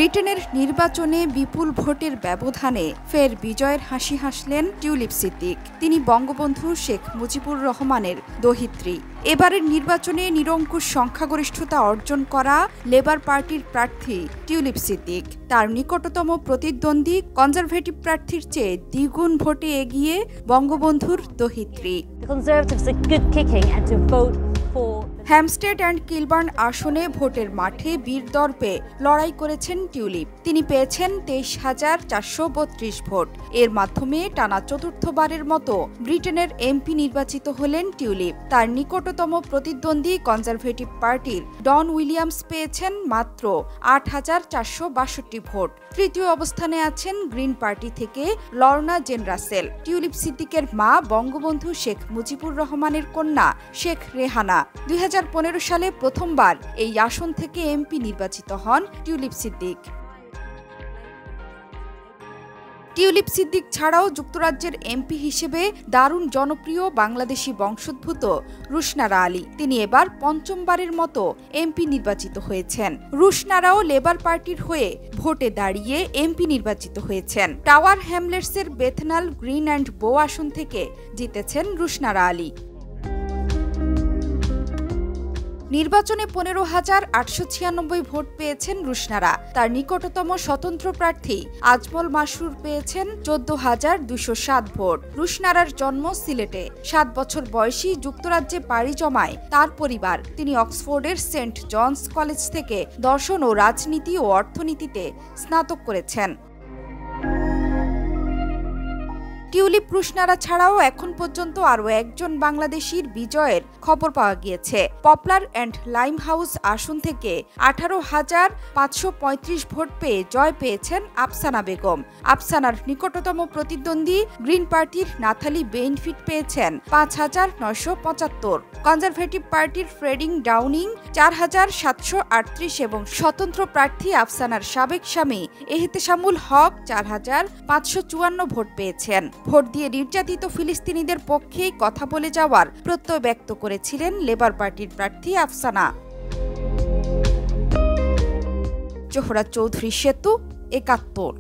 ব্রিটেনের নির্বাচনে বিপুল ভোটের ব্যবধানে ফের বিজয়ের হাসি হাসলেন টিউলিপ সিদ্দিক। তিনি বঙ্গবন্ধু শেখ মুজিবুর রহমানের দহিত্রী। এবারের নির্বাচনে নিরঙ্কুশ সংখ্যাগরিষ্ঠতা অর্জন করা লেবার পার্টির প্রার্থী টিউলিপ সিদ্দিক তার নিকটতম প্রতিদ্বন্দ্বী কনজারভেটিভ প্রার্থীর চেয়ে দ্বিগুণ ভোটে এগিয়ে বঙ্গবন্ধুর দহিত্রী। হ্যামস্টেড অ্যান্ড কিলবার্ন আসনে ভোটের মাঠে বীরদর্পে লড়াই করেছেন টিউলিপ। তিনি পেয়েছেন ২৩,৪৩২ ভোট। এর মাধ্যমে টানা চতুর্থবারের মতো ব্রিটেনের এমপি নির্বাচিত হলেন টিউলিপ। তার নিকটতম প্রতিদ্বন্দ্বী কনজারভেটিভ পার্টির ডন উইলিয়ামস পেয়েছেন মাত্র ৮,৪৬২ ভোট। তৃতীয় অবস্থানে আছেন গ্রিন পার্টি থেকে লরনা জেন রাসেল। টিউলিপ সিদ্দিকের মা বঙ্গবন্ধু শেখ মুজিবুর রহমানের কন্যা শেখ রেহানা। ২০১৫ সালে প্রথমবার এই আসন থেকে এমপি নির্বাচিত হন টিউলিপ সিদ্দিক। টিউলিপ সিদ্দিক ছাড়াও যুক্তরাজ্যের এমপি হিসেবে দারুণ জনপ্রিয় বাংলাদেশি বংশোদ্ভূত রুশনারা আলী। তিনি এবার পঞ্চমবারের মতো এমপি নির্বাচিত হয়েছেন। রুশনারাও লেবার পার্টির হয়ে ভোটে দাঁড়িয়ে এমপি নির্বাচিত হয়েছেন। টাওয়ার হ্যামলেটসের বেথনাল গ্রিন অ্যান্ড বো আসন থেকে জিতেছেন রুশনারা আলী। নির্বাচনে ১৫,৮৯৬ ভোট পেয়েছেন রুশনারা। তার নিকটতম স্বতন্ত্র প্রার্থী আজমল মাসরুর পেয়েছেন ১৪,২০৭ ভোট। রুশনারার জন্ম সিলেটে। ৭ বছর বয়সী যুক্তরাজ্যে পাড়ি জমায় তার পরিবার। তিনি অক্সফোর্ডের সেন্ট জনস কলেজ থেকে দর্শন ও রাজনীতি ও অর্থনীতিতে স্নাতক করেছেন। টিউলিপ রুশনারা ছাড়াও এখন পর্যন্ত আরও একজন বাংলাদেশির বিজয়ের খবর পাওয়া গিয়েছে। পপলার অ্যান্ড লাইম হাউস আসন থেকে ১৮,৫৩৫ ভোট পেয়ে জয় পেয়েছেন আফসানা বেগম। আফসানার নিকটতম প্রতিদ্বন্দ্বী গ্রিন পার্টির নাথালি বেইনফিট পেয়েছেন ৫,৯৭৫। কনজারভেটিভ পার্টির ফ্রেডিং ডাউনিং ৪,৭৩৮ এবং স্বতন্ত্র প্রার্থী আফসানার সাবেক স্বামী এহতেশামুল হক ৪,৫৫৪ ভোট পেয়েছেন। ভোট দিয়ে নির্যাতিত ফিলিস্তিনিদের পক্ষে কথা বলে যাওয়ার প্রত্যয় ব্যক্ত করেছিলেন লেবার পার্টির প্রার্থী আফসানা। জোহরা চৌধুরী সেতু, ৭১।